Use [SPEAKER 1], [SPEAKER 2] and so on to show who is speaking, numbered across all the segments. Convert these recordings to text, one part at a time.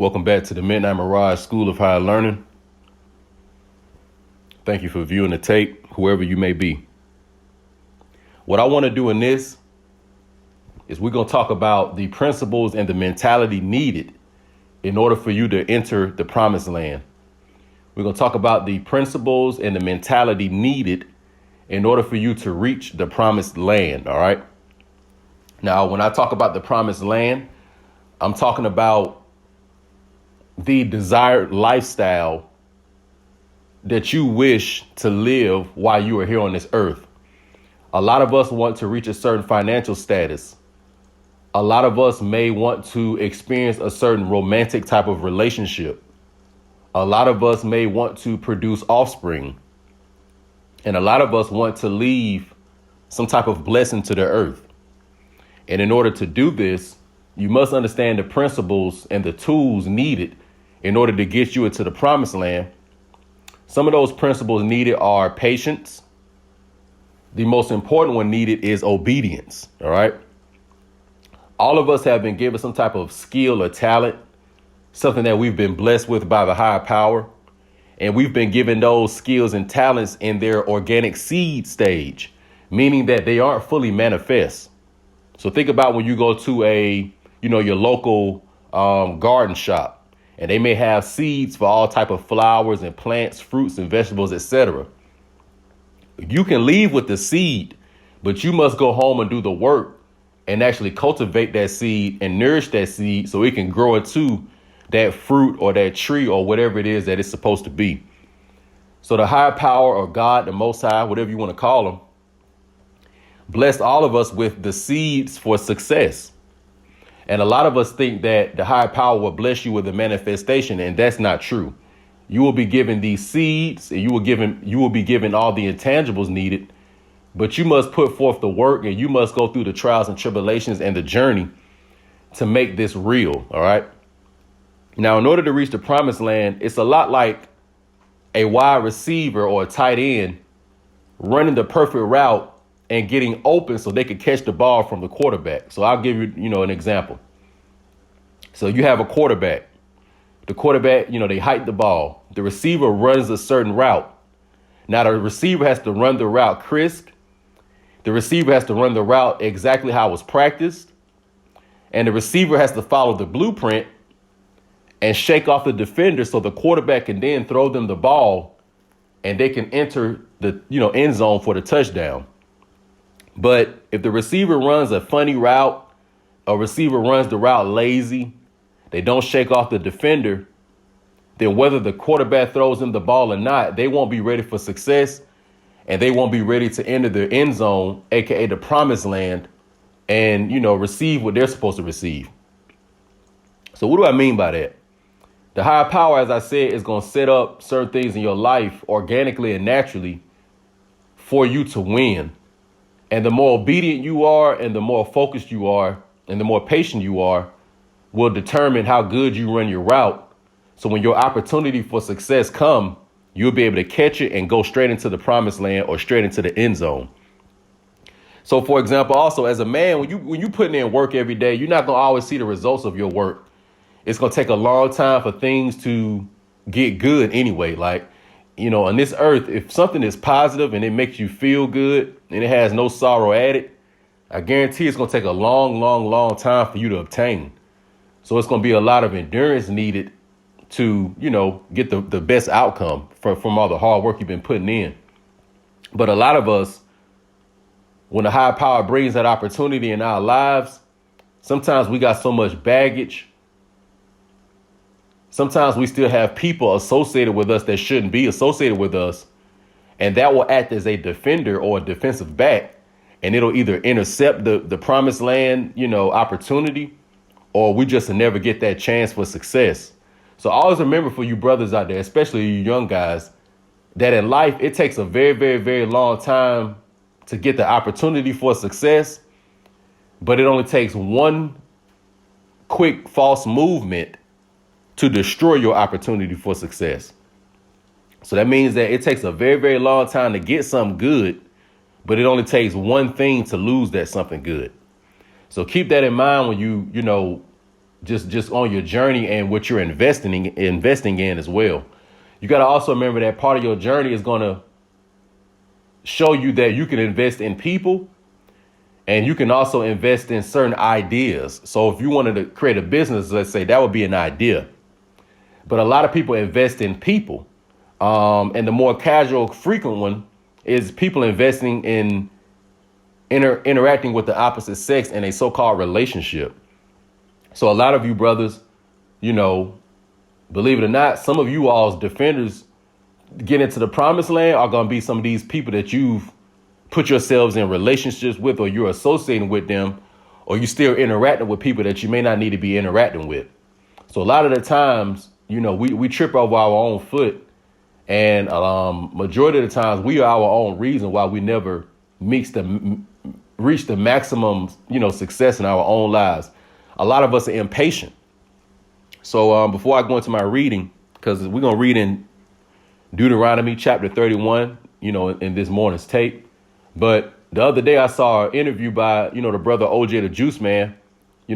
[SPEAKER 1] Welcome back to the Midnight Mirage School of Higher Learning. Thank you for viewing the tape, whoever you may be. What I want to do in this is we're going to talk about the principles and the mentality needed in order for you to enter the promised land. We're going to talk about the principles and the mentality needed in order for you to reach the promised land. All right. Now, when I talk about the promised land, I'm talking about the desired lifestyle that you wish to live while you are here on this earth. A lot of us want to reach a certain financial status. A lot of us may want to experience a certain romantic type of relationship. A lot of us may want to produce offspring. And a lot of us want to leave some type of blessing to the earth. And in order to do this, you must understand the principles and the tools needed in order to get you into the promised land. Some of those principles needed are patience. The most important one needed is obedience. All right. All of us have been given some type of skill or talent, something that we've been blessed with by the higher power. And we've been given those skills and talents in their organic seed stage, meaning that they aren't fully manifest. So think about when you go to your local garden shop. And they may have seeds for all type of flowers and plants, fruits and vegetables, etc. You can leave with the seed, but you must go home and do the work and actually cultivate that seed and nourish that seed so it can grow into that fruit or that tree or whatever it is that it's supposed to be. So the higher power or God, the Most High, whatever you want to call him, blessed all of us with the seeds for success. And a lot of us think that the higher power will bless you with a manifestation, and that's not true. You will be given these seeds and you will be given all the intangibles needed, but you must put forth the work and you must go through the trials and tribulations and the journey to make this real. All right. Now, in order to reach the promised land, it's a lot like a wide receiver or a tight end running the perfect route and getting open so they could catch the ball from the quarterback. So I'll give you, an example. So you have a quarterback. The quarterback, they hike the ball. The receiver runs a certain route. Now the receiver has to run the route crisp. The receiver has to run the route exactly how it was practiced. And the receiver has to follow the blueprint and shake off the defender so the quarterback can then throw them the ball and they can enter the end zone for the touchdown. But if the receiver runs a funny route, a receiver runs the route lazy, they don't shake off the defender, then whether the quarterback throws them the ball or not, they won't be ready for success and they won't be ready to enter the end zone, aka the promised land, and, receive what they're supposed to receive. So what do I mean by that? The higher power, as I said, is going to set up certain things in your life organically and naturally for you to win. And the more obedient you are and the more focused you are and the more patient you are will determine how good you run your route. So when your opportunity for success come, you'll be able to catch it and go straight into the promised land or straight into the end zone. So, for example, also as a man, when you putting in work every day, you're not going to always see the results of your work. It's going to take a long time for things to get good anyway. Like, on this earth, if something is positive and it makes you feel good and it has no sorrow added, I guarantee it's going to take a long, long, long time for you to obtain. So it's going to be a lot of endurance needed to, get the best outcome from all the hard work you've been putting in. But a lot of us, when the higher power brings that opportunity in our lives, sometimes we got so much baggage. Sometimes we still have people associated with us that shouldn't be associated with us. And that will act as a defender or a defensive back. And it'll either intercept the promised land, opportunity, or we just never get that chance for success. So always remember for you brothers out there, especially you young guys, that in life, it takes a very, very, very long time to get the opportunity for success. But it only takes one quick false movement to destroy your opportunity for success. So that means that it takes a very, very long time to get something good, but it only takes one thing to lose that something good. So keep that in mind when you just on your journey and what you're investing in as well. You got to also remember that part of your journey is going to show you that you can invest in people, and you can also invest in certain ideas. So if you wanted to create a business, let's say, that would be an idea. But a lot of people invest in people. And the more casual, frequent one is people investing in interacting with the opposite sex in a so-called relationship. So a lot of you brothers, believe it or not, some of you all's defenders get into the promised land are going to be some of these people that you've put yourselves in relationships with, or you're associating with them, or you still interacting with people that you may not need to be interacting with. So a lot of the times, we trip over our own foot, and majority of the times we are our own reason why we never reach the maximum, success in our own lives. A lot of us are impatient. So before I go into my reading, because we're going to read in Deuteronomy Chapter 31, in this morning's tape. But the other day I saw an interview by, the brother OJ, the Juice Man,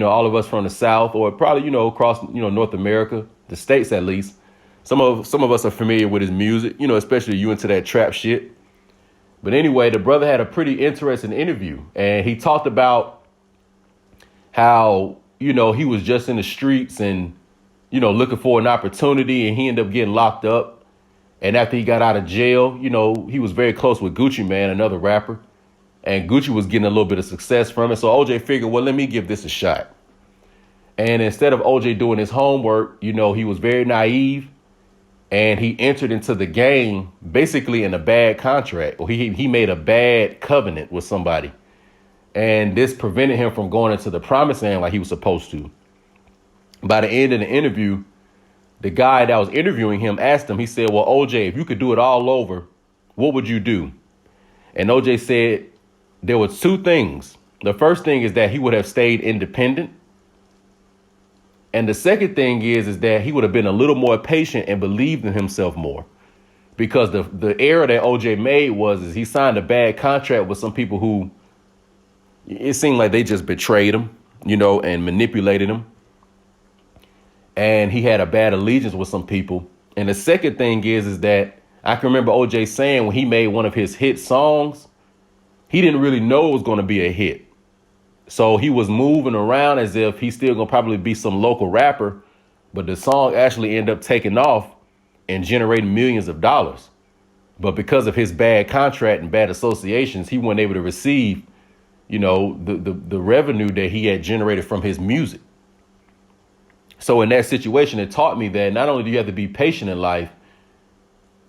[SPEAKER 1] all of us from the South, or probably, across, North America, the States at least. Some of us are familiar with his music, especially you into that trap shit. But anyway, the brother had a pretty interesting interview, and he talked about how, he was just in the streets and, looking for an opportunity, and he ended up getting locked up. And after he got out of jail, he was very close with Gucci Mane, another rapper, and Gucci was getting a little bit of success from it. So OJ figured, well, let me give this a shot. And instead of OJ doing his homework, he was very naive, and he entered into the game basically in a bad contract, or he made a bad covenant with somebody. And this prevented him from going into the promised land like he was supposed to. By the end of the interview, the guy that was interviewing him asked him, he said, well, OJ, if you could do it all over, what would you do? And OJ said there were two things. The first thing is that he would have stayed independent. And the second thing is that he would have been a little more patient and believed in himself more. Because the error that OJ made is he signed a bad contract with some people who it seemed like they just betrayed him, and manipulated him. And he had a bad allegiance with some people. And the second thing is that I can remember OJ saying when he made one of his hit songs, he didn't really know it was going to be a hit. So he was moving around as if he's still going to probably be some local rapper. But the song actually ended up taking off and generating millions of dollars. But because of his bad contract and bad associations, he wasn't able to receive, the revenue that he had generated from his music. So in that situation, it taught me that not only do you have to be patient in life,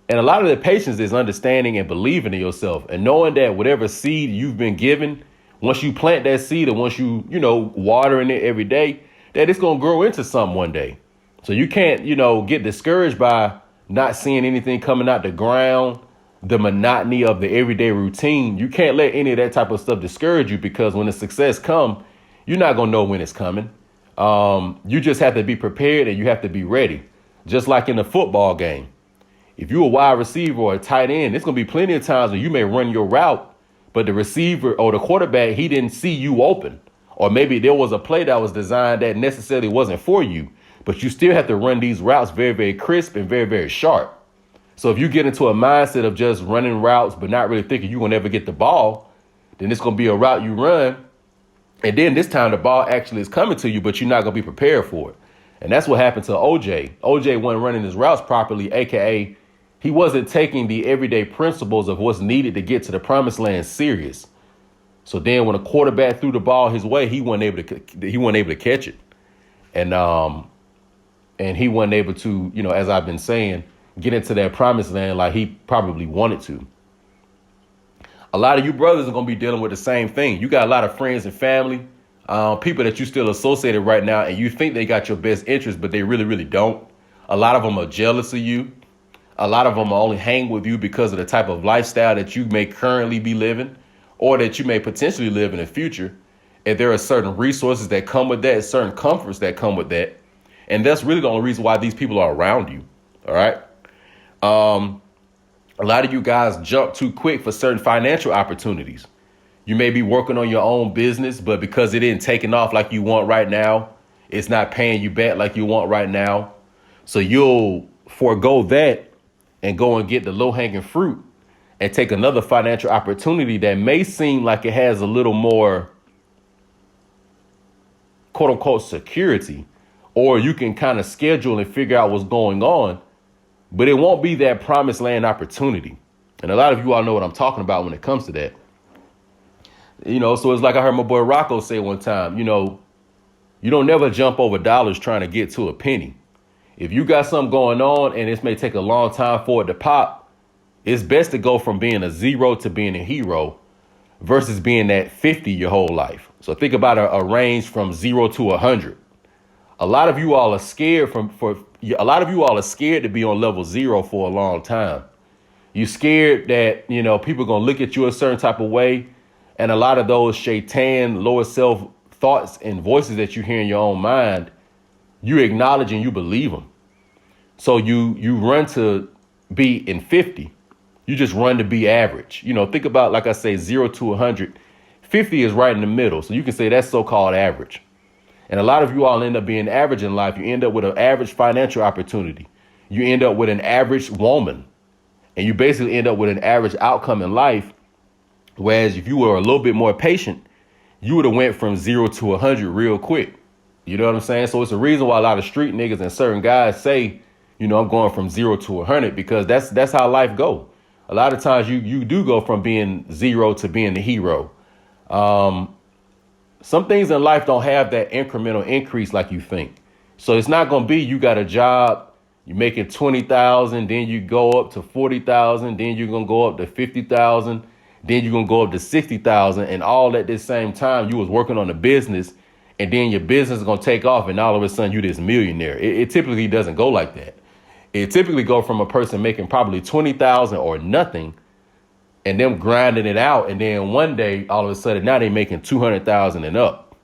[SPEAKER 1] and a lot of the patience is understanding and believing in yourself and knowing that whatever seed you've been given, once you plant that seed and once you, watering it every day, that it's going to grow into something one day. So you can't, get discouraged by not seeing anything coming out the ground, the monotony of the everyday routine. You can't let any of that type of stuff discourage you, because when the success comes, you're not going to know when it's coming. You just have to be prepared, and you have to be ready. Just like in a football game. If you're a wide receiver or a tight end, there's going to be plenty of times where you may run your route, but the receiver or the quarterback, he didn't see you open. Or maybe there was a play that was designed that necessarily wasn't for you, but you still have to run these routes very, very crisp and very, very sharp. So if you get into a mindset of just running routes, but not really thinking you're going to ever get the ball, then it's going to be a route you run. And then this time the ball actually is coming to you, but you're not going to be prepared for it. And that's what happened to OJ. OJ wasn't running his routes properly, a.k.a. he wasn't taking the everyday principles of what's needed to get to the promised land serious. So then when a quarterback threw the ball his way, he wasn't able to catch it. And he wasn't able to, as I've been saying, get into that promised land like he probably wanted to. A lot of you brothers are going to be dealing with the same thing. You got a lot of friends and family, people that you still associated right now, and you think they got your best interest, but they really, really don't. A lot of them are jealous of you. A lot of them only hang with you because of the type of lifestyle that you may currently be living, or that you may potentially live in the future. And there are certain resources that come with that, certain comforts that come with that. And that's really the only reason why these people are around you. All right. A lot of you guys jump too quick for certain financial opportunities. You may be working on your own business, but because it isn't taking off like you want right now, It's not paying you back like you want right now. So you'll forego that and go and get the low hanging fruit and take another financial opportunity that may seem like it has a little more quote unquote security, or you can kind of schedule and figure out what's going on, but it won't be that promised land opportunity. And a lot of you all know what I'm talking about when it comes to that. So it's like I heard my boy Rocco say one time, you don't never jump over dollars trying to get to a penny. If you got something going on and this may take a long time for it to pop, it's best to go from being a zero to being a hero versus being at 50 your whole life. So think about a range from 0 to 100. A lot of you all are scared a lot of you all are scared to be on level 0 for a long time. You're scared that, people are going to look at you a certain type of way. And a lot of those shaitan, lower self thoughts and voices that you hear in your own mind, you acknowledge and you believe them. So you run to be in 50. You just run to be average. Think about, like I say, 0 to 100. 50 is right in the middle. So you can say that's so-called average. And a lot of you all end up being average in life. You end up with an average financial opportunity. You end up with an average woman. And you basically end up with an average outcome in life. Whereas if you were a little bit more patient, you would have went from 0 to 100 real quick. You know what I'm saying? So it's a reason why a lot of street niggas and certain guys say, I'm going from 0 to 100, because that's how life go. A lot of times you do go from being 0 to being the hero. Some things in life don't have that incremental increase like you think. So it's not going to be you got a job, you're making 20,000, then you go up to 40,000, then you're going to go up to 50,000, then you're going to go up to 60,000, and all at the same time you was working on a business, and then your business is going to take off, and all of a sudden you this millionaire. It typically doesn't go like that. It typically go from a person making probably 20,000 or nothing, and them grinding it out. And then one day, all of a sudden, now they making 200,000 and up.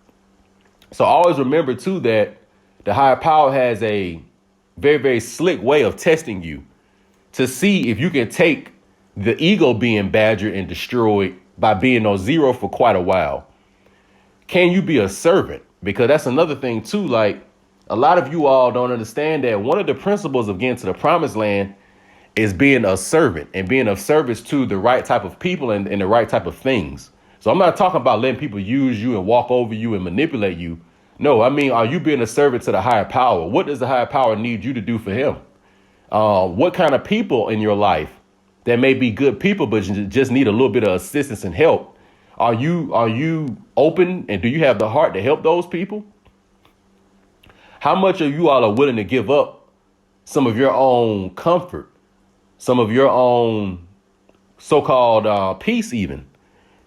[SPEAKER 1] So always remember, too, that the higher power has a very, very slick way of testing you to see if you can take the ego being badgered and destroyed by being on 0 for quite a while. Can you be a servant? Because that's another thing, too. Like, a lot of you all don't understand that one of the principles of getting to the promised land is being a servant and being of service to the right type of people and the right type of things. So I'm not talking about letting people use you and walk over you and manipulate you. No, I mean, are you being a servant to the higher power? What does the higher power need you to do for him? What kind of people in your life that may be good people, but just need a little bit of assistance and help? Are you open, and do you have the heart to help those people? How much of you all are willing to give up some of your own comfort, some of your own so-called peace even,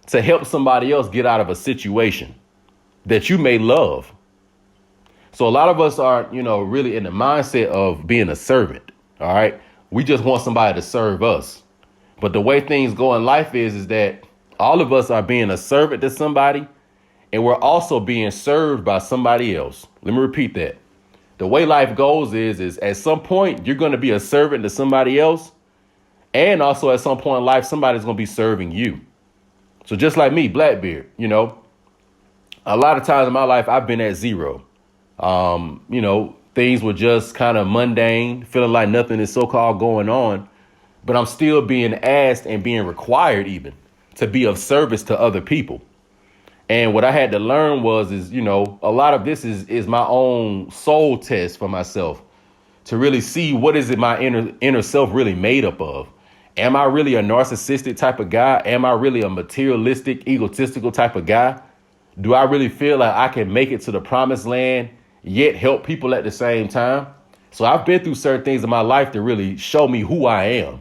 [SPEAKER 1] to help somebody else get out of a situation that you may love? So a lot of us are, really in the mindset of being a servant. All right. We just want somebody to serve us. But the way things go in life is that all of us are being a servant to somebody, and we're also being served by somebody else. Let me repeat that. The way life goes is at some point you're going to be a servant to somebody else. And also at some point in life, somebody's going to be serving you. So just like me, Blackbeard, a lot of times in my life, I've been at 0. Things were just kind of mundane, feeling like nothing is so-called going on. But I'm still being asked and being required even to be of service to other people. And what I had to learn is a lot of this is my own soul test for myself to really see what is it my inner self really made up of. Am I really a narcissistic type of guy? Am I really a materialistic, egotistical type of guy? Do I really feel like I can make it to the promised land, yet help people at the same time? So I've been through certain things in my life to really show me who I am.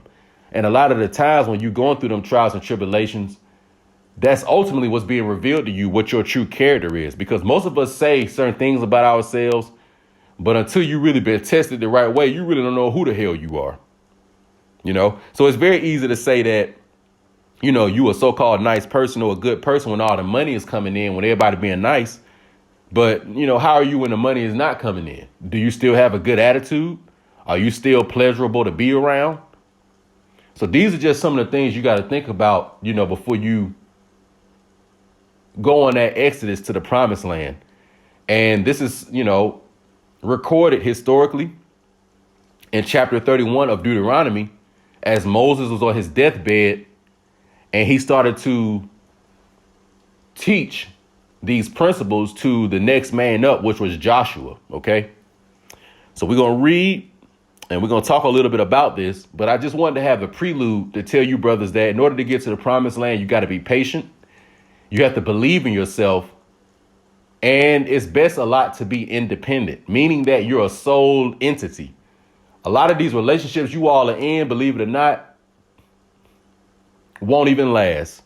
[SPEAKER 1] And a lot of the times when you're going through them trials and tribulations, that's ultimately what's being revealed to you, what your true character is. Because most of us say certain things about ourselves, but until you really been tested the right way, you really don't know who the hell you are. So it's very easy to say that, you a so-called nice person or a good person when all the money is coming in, when everybody being nice. But, how are you when the money is not coming in? Do you still have a good attitude? Are you still pleasurable to be around? So these are just some of the things you got to think about, before you go on that exodus to the promised land. And this is, recorded historically in chapter 31 of Deuteronomy as Moses was on his deathbed and he started to teach these principles to the next man up, which was Joshua. OK, so we're going to read and we're going to talk a little bit about this. But I just wanted to have a prelude to tell you brothers that in order to get to the promised land, you got to be patient. You have to believe in yourself. And it's best a lot to be independent, meaning that you're a sole entity. A lot of these relationships you all are in, believe it or not, won't even last.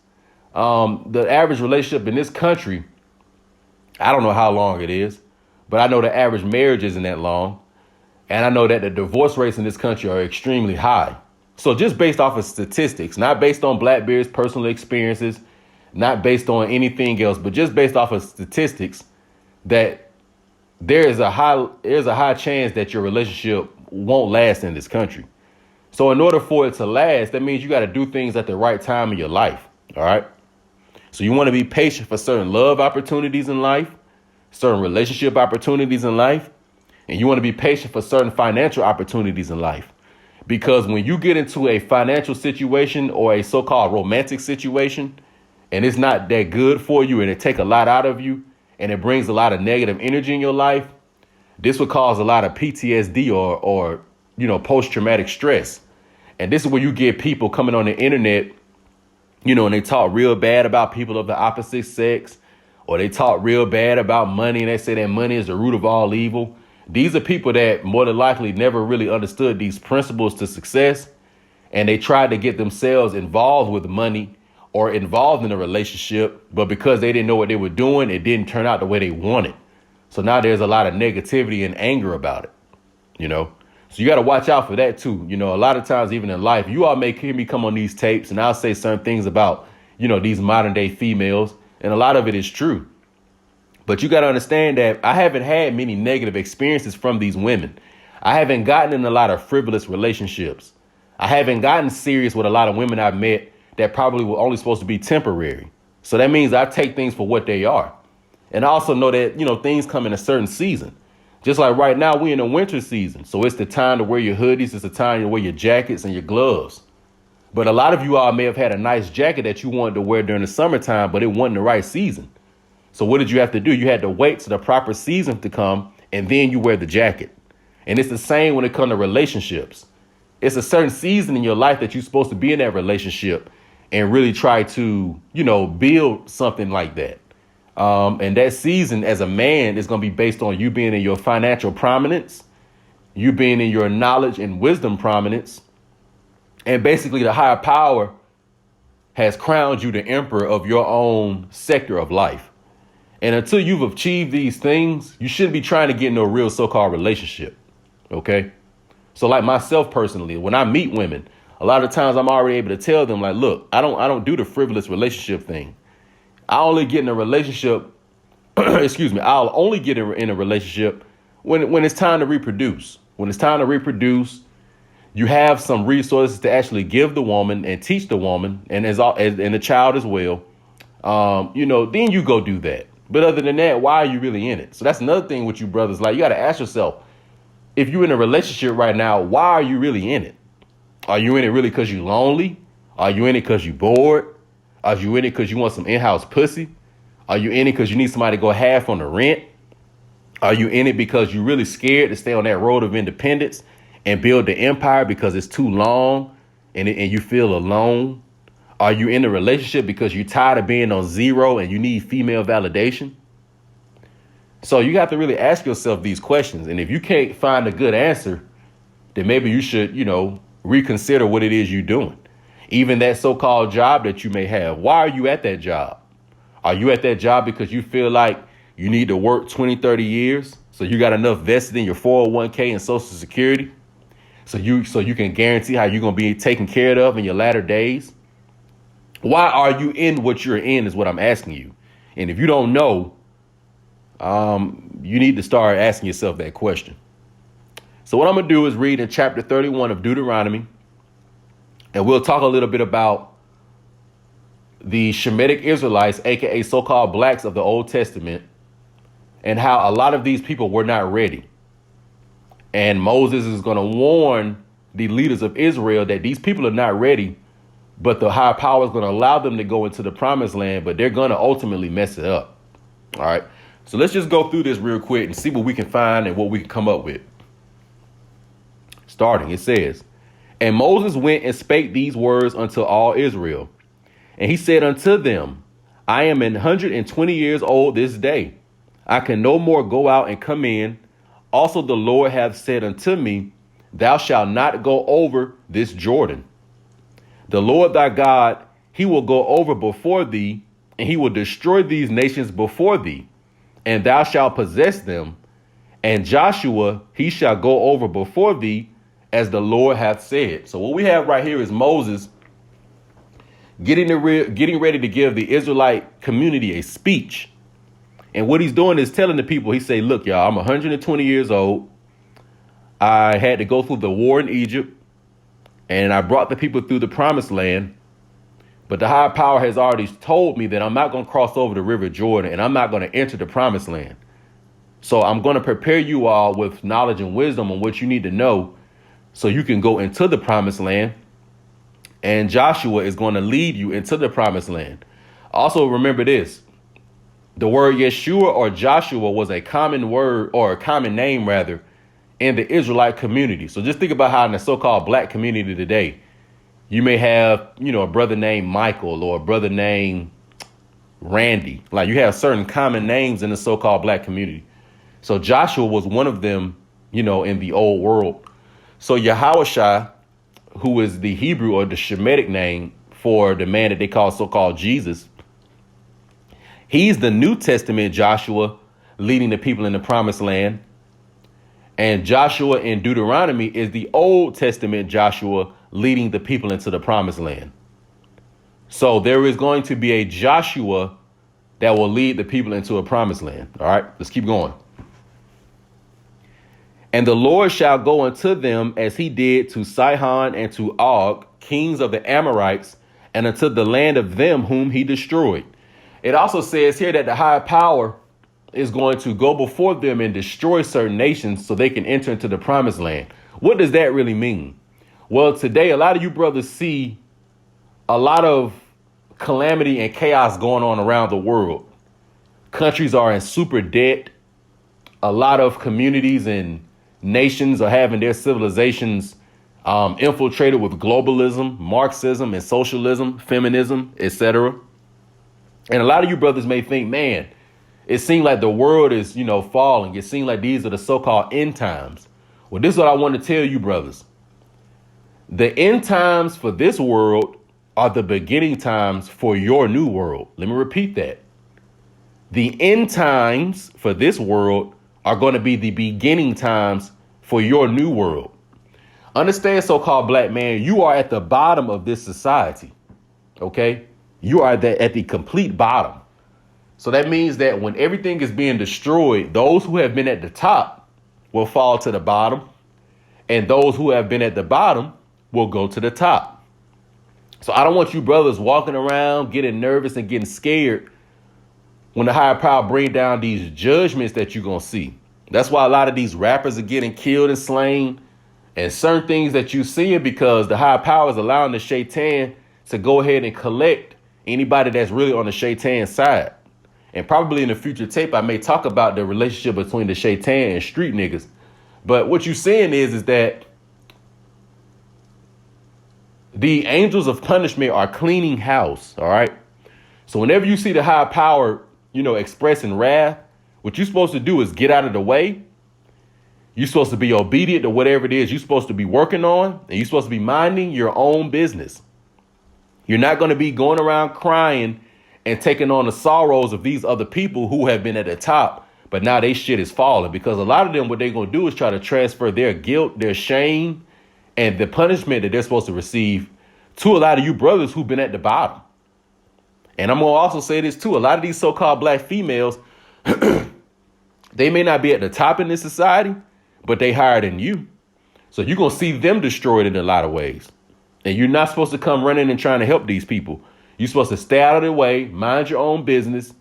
[SPEAKER 1] The average relationship in this country, I don't know how long it is, but I know the average marriage isn't that long. And I know that the divorce rates in this country are extremely high. So just based off of statistics, not based on Blackbeard's personal experiences, not based on anything else, but just based off of statistics, that there's a high chance that your relationship won't last in this country. So in order for it to last, that means you got to do things at the right time in your life. All right. So you want to be patient for certain love opportunities in life, certain relationship opportunities in life, and you want to be patient for certain financial opportunities in life. Because when you get into a financial situation or a so-called romantic situation, and it's not that good for you and it take a lot out of you and it brings a lot of negative energy in your life, this would cause a lot of PTSD or post-traumatic stress. And this is where you get people coming on the internet, and they talk real bad about people of the opposite sex, or they talk real bad about money and they say that money is the root of all evil. These are people that more than likely never really understood these principles to success. And they tried to get themselves involved with money or involved in a relationship. But because they didn't know what they were doing, it didn't turn out the way they wanted. So now there's a lot of negativity and anger about it, So you got to watch out for that, too. A lot of times, even in life, you all may hear me come on these tapes and I'll say certain things about, these modern day females. And a lot of it is true. But you got to understand that I haven't had many negative experiences from these women. I haven't gotten in a lot of frivolous relationships. I haven't gotten serious with a lot of women I've met that probably were only supposed to be temporary. So that means I take things for what they are. And I also know that, things come in a certain season. Just like right now, we're in the winter season. So it's the time to wear your hoodies. It's the time to wear your jackets and your gloves. But a lot of you all may have had a nice jacket that you wanted to wear during the summertime, but it wasn't the right season. So what did you have to do? You had to wait till the proper season to come, and then you wear the jacket. And it's the same when it comes to relationships. It's a certain season in your life that you're supposed to be in that relationship and really try to, build something like that. And that season as a man is going to be based on you being in your financial prominence, you being in your knowledge and wisdom prominence. And basically the higher power has crowned you the emperor of your own sector of life. And until you've achieved these things, you shouldn't be trying to get into a real so-called relationship. OK, so like myself personally, when I meet women, a lot of times I'm already able to tell them, like, look, I don't do the frivolous relationship thing. I only get in a relationship. I'll only get in a relationship when it's time to reproduce. When it's time to reproduce, you have some resources to actually give the woman and teach the woman and and the child as well. Then you go do that. But other than that, why are you really in it? So that's another thing with you brothers. Like, you got to ask yourself, if you're in a relationship right now, why are you really in it? Are you in it really because you're lonely? Are you in it because you're bored? Are you in it because you want some in-house pussy? Are you in it because you need somebody to go half on the rent? Are you in it because you're really scared to stay on that road of independence and build the empire because it's too long and you feel alone? Are you in a relationship because you're tired of being on zero and you need female validation? So you have to really ask yourself these questions. And if you can't find a good answer, then maybe you should, reconsider what it is you're doing. Even that so-called job that you may have. Why are you at that job? Are you at that job because you feel like you need to work 20, 30 years so you got enough vested in your 401k and Social Security so you can guarantee how you're going to be taken care of in your latter days? Why are you in what you're in is what I'm asking you. And if you don't know, you need to start asking yourself that question. So what I'm going to do is read in chapter 31 of Deuteronomy, and we'll talk a little bit about the Shemitic Israelites, aka so-called blacks of the Old Testament, and how a lot of these people were not ready. And Moses is going to warn the leaders of Israel that these people are not ready, but the higher power is going to allow them to go into the promised land, but they're going to ultimately mess it up. All right. So let's just go through this real quick and see what we can find and what we can come up with. Starting, it says, and Moses went and spake these words unto all Israel. And he said unto them, I am 120 years old this day. I can no more go out and come in. Also the Lord hath said unto me, thou shalt not go over this Jordan. The Lord thy God, he will go over before thee, and he will destroy these nations before thee, and thou shalt possess them. And Joshua, he shall go over before thee, as the Lord hath said. So what we have right here is Moses getting ready to give the Israelite community a speech. And what he's doing is telling the people, he say, look, y'all, I'm 120 years old. I had to go through the war in Egypt, and I brought the people through the promised land. But the higher power has already told me that I'm not going to cross over the river Jordan, and I'm not going to enter the promised land. So I'm going to prepare you all with knowledge and wisdom on what you need to know so you can go into the promised land. And Joshua is going to lead you into the promised land. Also, remember this. The word Yeshua or Joshua was a common word, or a common name rather, in the Israelite community. So just think about how in the so-called black community today, you may have, a brother named Michael or a brother named Randy. Like, you have certain common names in the so-called black community. So Joshua was one of them, in the old world. So Yahushua, who is the Hebrew or the Shemitic name for the man that they call so-called Jesus, he's the New Testament Joshua leading the people in the promised land. And Joshua in Deuteronomy is the Old Testament Joshua leading the people into the promised land. So there is going to be a Joshua that will lead the people into a promised land. All right, let's keep going. And the Lord shall go unto them as he did to Sihon and to Og, kings of the Amorites, and unto the land of them whom he destroyed. It also says here that the higher power is going to go before them and destroy certain nations so they can enter into the promised land. What does that really mean? Well, today, a lot of you brothers see a lot of calamity and chaos going on around the world. Countries are in super debt. A lot of communities and nations are having their civilizations infiltrated with globalism, Marxism, and socialism, feminism, etc. And a lot of you brothers may think, man, it seems like the world is, falling. It seems like these are the so-called end times. Well, this is what I want to tell you, brothers. The end times for this world are the beginning times for your new world. Let me repeat that. The end times for this world are going to be the beginning times for your new world. Understand, so-called black man, you are at the bottom of this society. OK, you are at the complete bottom. So that means that when everything is being destroyed, those who have been at the top will fall to the bottom, and those who have been at the bottom will go to the top. So I don't want you brothers walking around getting nervous and getting scared when the higher power bring down these judgments that you're going to see. That's why a lot of these rappers are getting killed and slain and certain things that you see, because the higher power is allowing the shaitan to go ahead and collect anybody that's really on the shaitan side. And probably in a future tape, I may talk about the relationship between the shaitan and street niggas. But what you're saying is that the angels of punishment are cleaning house. All right. So whenever you see the higher power, expressing wrath, what you're supposed to do is get out of the way. You're supposed to be obedient to whatever it is you're supposed to be working on. And you're supposed to be minding your own business. You're not going to be going around crying and taking on the sorrows of these other people who have been at the top, but now they shit is falling, because a lot of them, what they're going to do is try to transfer their guilt, their shame, and the punishment that they're supposed to receive to a lot of you brothers who've been at the bottom. And I'm going to also say this too. A lot of these so-called black females, they may not be at the top in this society, but they higher than you. So you're going to see them destroyed in a lot of ways. And you're not supposed to come running and trying to help these people. You're supposed to stay out of their way, mind your own business,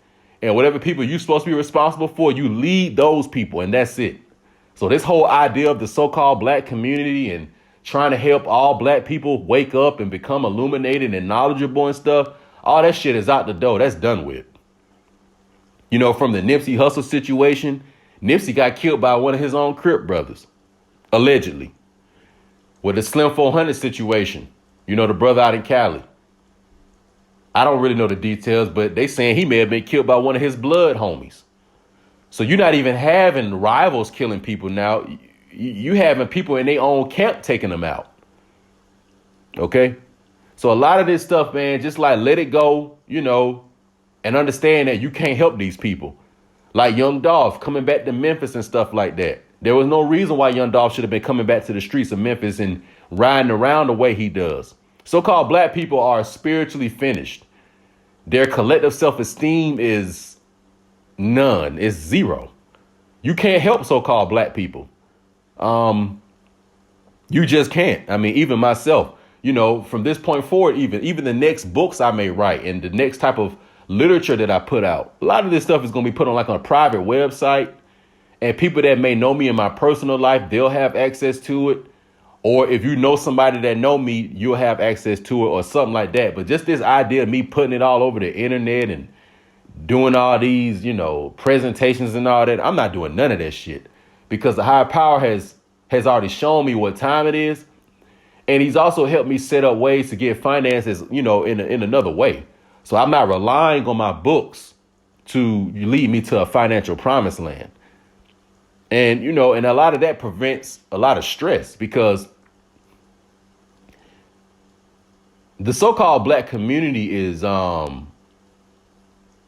[SPEAKER 1] And whatever people you're supposed to be responsible for, you lead those people, and that's it. So this whole idea of the so-called black community and trying to help all black people wake up and become illuminated and knowledgeable and stuff, all that shit is out the door. That's done with. You know, from the Nipsey Hussle situation, Nipsey got killed by one of his own Crip brothers, allegedly. With the Slim 400 situation, you know, the brother out in Cali. I don't really know the details, but they saying he may have been killed by one of his blood homies. So you're not even having rivals killing people now. You having people in their own camp taking them out. Okay? So a lot of this stuff, man, just like let it go, you know, and understand that you can't help these people. Like Young Dolph coming back to Memphis and stuff like that. There was no reason why Young Dolph should have been coming back to the streets of Memphis and riding around the way he does. So-called black people are spiritually finished. Their collective self-esteem is none. It's zero. You can't help so-called black people. You just can't. I mean, even myself, you know, from this point forward, even the next books I may write and the next type of literature that I put out, a lot of this stuff is going to be put on a private website, and people that may know me in my personal life, they'll have access to it. Or if you know somebody that know me, you'll have access to it or something like that. But just this idea of me putting it all over the internet and doing all these, you know, presentations and all that, I'm not doing none of that shit, because the higher power has already shown me what time it is. And he's also helped me set up ways to get finances, you know, in another way. So I'm not relying on my books to lead me to a financial promised land. And, you know, and a lot of that prevents a lot of stress, because the so-called black community is,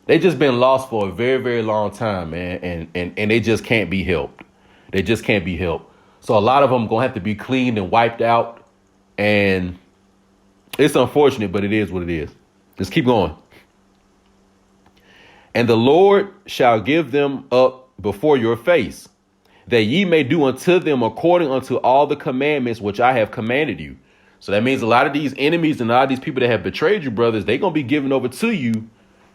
[SPEAKER 1] they just been lost for a very, very long time, man. And they just can't be helped. They just can't be helped. So a lot of them going to have to be cleaned and wiped out. And it's unfortunate, but it is what it is. Just keep going. And the Lord shall give them up before your face, that ye may do unto them according unto all the commandments which I have commanded you. So that means a lot of these enemies and a lot of these people that have betrayed you, brothers, they're going to be given over to you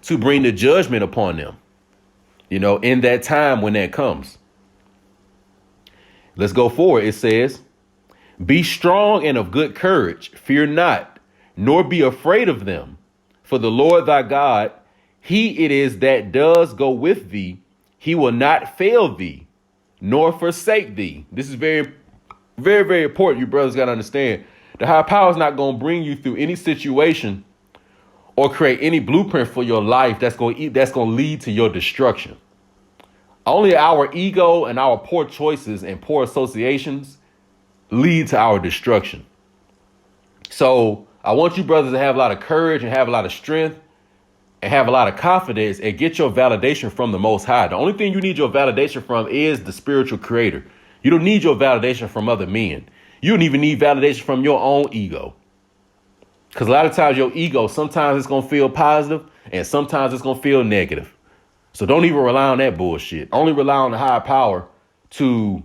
[SPEAKER 1] to bring the judgment upon them, you know, in that time when that comes. Let's go forward. It says, be strong and of good courage. Fear not, nor be afraid of them. For the Lord thy God, he it is that does go with thee. He will not fail thee, nor forsake thee. This is very, very, very important. You brothers got to understand. The higher power is not going to bring you through any situation or create any blueprint for your life that's going to lead to your destruction. Only our ego and our poor choices and poor associations lead to our destruction. So I want you brothers to have a lot of courage and have a lot of strength and have a lot of confidence and get your validation from the Most High. The only thing you need your validation from is the spiritual creator. You don't need your validation from other men. You don't even need validation from your own ego. Because a lot of times your ego, sometimes it's going to feel positive and sometimes it's going to feel negative. So don't even rely on that bullshit. Only rely on the higher power to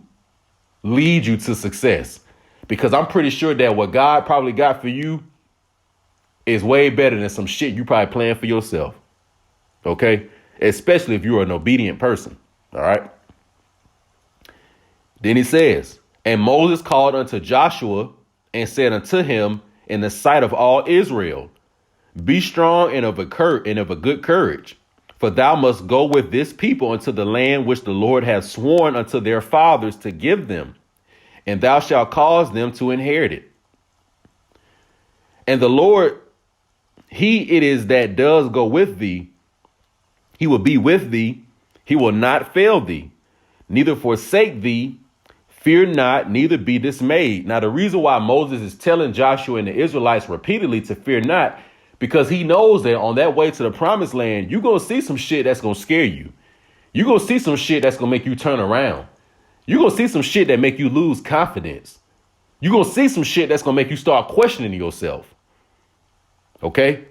[SPEAKER 1] lead you to success. Because I'm pretty sure that what God probably got for you is way better than some shit you probably planned for yourself. Okay? Especially if you're an obedient person. All right? Then he says, and Moses called unto Joshua and said unto him in the sight of all Israel, be strong and of a good courage, for thou must go with this people unto the land which the Lord hath sworn unto their fathers to give them, and thou shalt cause them to inherit it. And the Lord, he it is that does go with thee. He will be with thee. He will not fail thee, neither forsake thee. Fear not, neither be dismayed. Now, the reason why Moses is telling Joshua and the Israelites repeatedly to fear not, because he knows that on that way to the promised land, you're going to see some shit that's going to scare you. You're going to see some shit that's going to make you turn around. You're going to see some shit that make you lose confidence. You're going to see some shit that's going to make you start questioning yourself. Okay?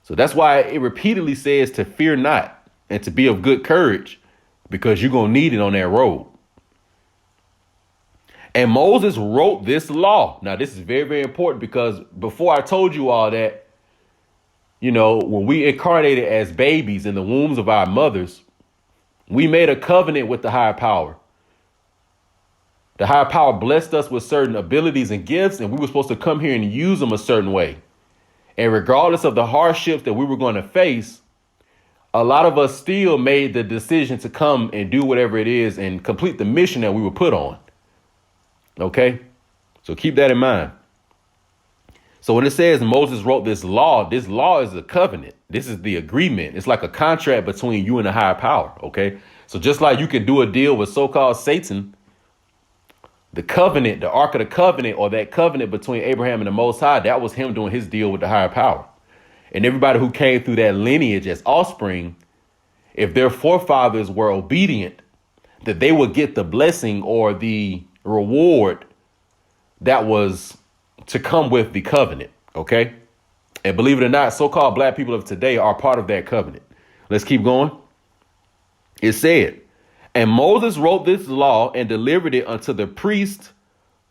[SPEAKER 1] So that's why it repeatedly says to fear not and to be of good courage, because you're going to need it on that road. And Moses wrote this law. Now, this is very, very important, because before I told you all that, when we incarnated as babies in the wombs of our mothers, we made a covenant with the higher power. The higher power blessed us with certain abilities and gifts, and we were supposed to come here and use them a certain way. And regardless of the hardships that we were going to face, a lot of us still made the decision to come and do whatever it is and complete the mission that we were put on. Okay, so keep that in mind. So when it says Moses wrote this law is a covenant. This is the agreement. It's like a contract between you and the higher power. OK, so just like you can do a deal with so-called Satan, the covenant, the Ark of the Covenant, or that covenant between Abraham and the Most High, that was him doing his deal with the higher power. And everybody who came through that lineage as offspring, if their forefathers were obedient, that they would get the blessing or the reward that was to come with the covenant. OK, and believe it or not, so-called black people of today are part of that covenant. Let's keep going. It said, and Moses wrote this law and delivered it unto the priests,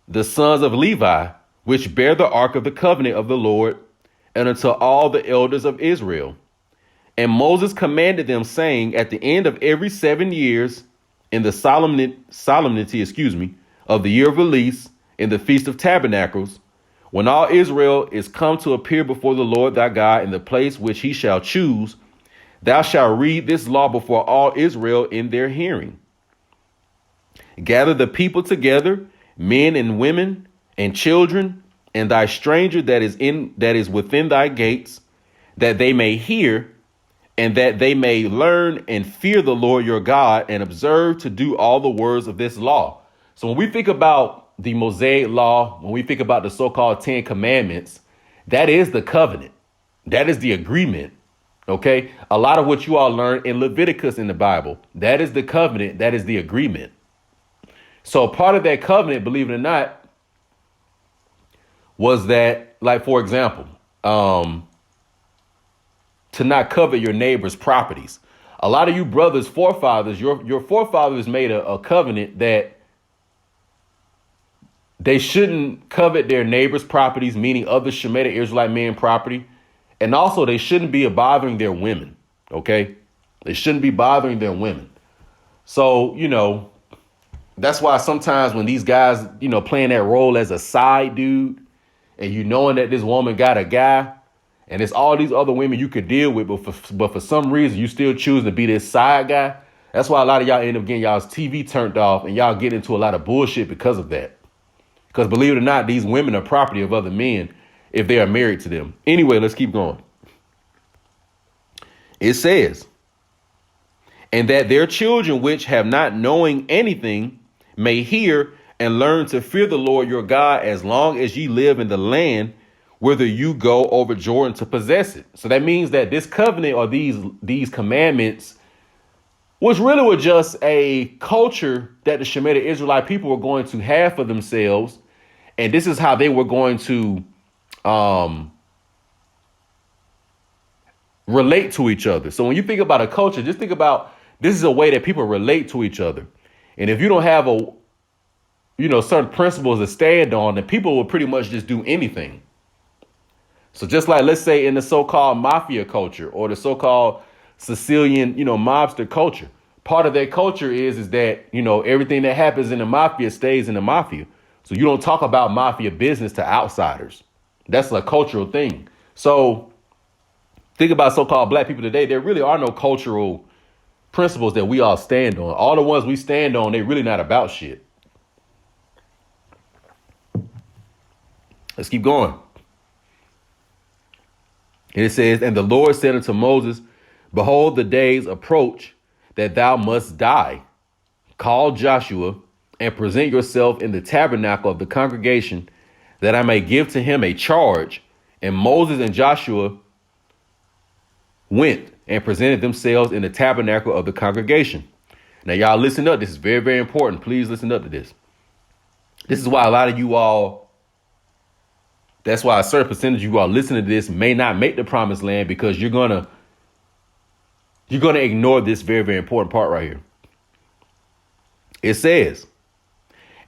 [SPEAKER 1] the sons of Levi, which bear the ark of the covenant of the Lord, and unto all the elders of Israel. And Moses commanded them, saying, at the end of every 7 years, in the solemnity, of the year of release, in the Feast of Tabernacles, when all Israel is come to appear before the Lord thy God in the place which he shall choose, thou shalt read this law before all Israel in their hearing. Gather the people together, men and women and children, and thy stranger that is within thy gates, that they may hear, and that they may learn and fear the Lord your God, and observe to do all the words of this law. So when we think about the Mosaic law, when we think about the so-called 10 commandments, that is the covenant. That is the agreement. OK, a lot of what you all learn in Leviticus in the Bible, that is the covenant. That is the agreement. So part of that covenant, believe it or not, was that, like, for example, to not covet your neighbor's properties. A lot of you brothers, forefathers, your forefathers made a covenant that they shouldn't covet their neighbor's properties, meaning other Shemitic Israelite men property. And also they shouldn't be bothering their women. OK, they shouldn't be bothering their women. So, that's why sometimes when these guys, playing that role as a side dude, and knowing that this woman got a guy and it's all these other women you could deal with, but for some reason you still choose to be this side guy. That's why a lot of y'all end up getting y'all's TV turned off and y'all get into a lot of bullshit because of that. Because believe it or not, these women are property of other men if they are married to them. Anyway, let's keep going. It says, and that their children which have not knowing anything may hear and learn to fear the Lord your God as long as ye live in the land whither you go over Jordan to possess it. So that means that this covenant or these commandments was just a culture that the Shemitic Israelite people were going to have for themselves. And this is how they were going to relate to each other. So when you think about a culture, just think about this is a way that people relate to each other. And if you don't have certain principles to stand on, then people will pretty much just do anything. So just like, let's say in the so-called mafia culture or the so-called Sicilian, mobster culture, part of their culture is that, everything that happens in the mafia stays in the mafia. So you don't talk about mafia business to outsiders. That's a cultural thing. So think about so-called black people today. There really are no cultural principles that we all stand on. All the ones we stand on, they're really not about shit. Let's keep going. And it says, and the Lord said unto Moses, behold, the days approach that thou must die. Call Joshua and present yourself in the tabernacle of the congregation, that I may give to him a charge. And Moses and Joshua went and presented themselves in the tabernacle of the congregation. Now, y'all listen up. This is very, very important. Please listen up to this. This is why a lot of you all, that's why a certain percentage of you all listening to this may not make the promised land, because you're going to ignore this very, very important part right here. It says,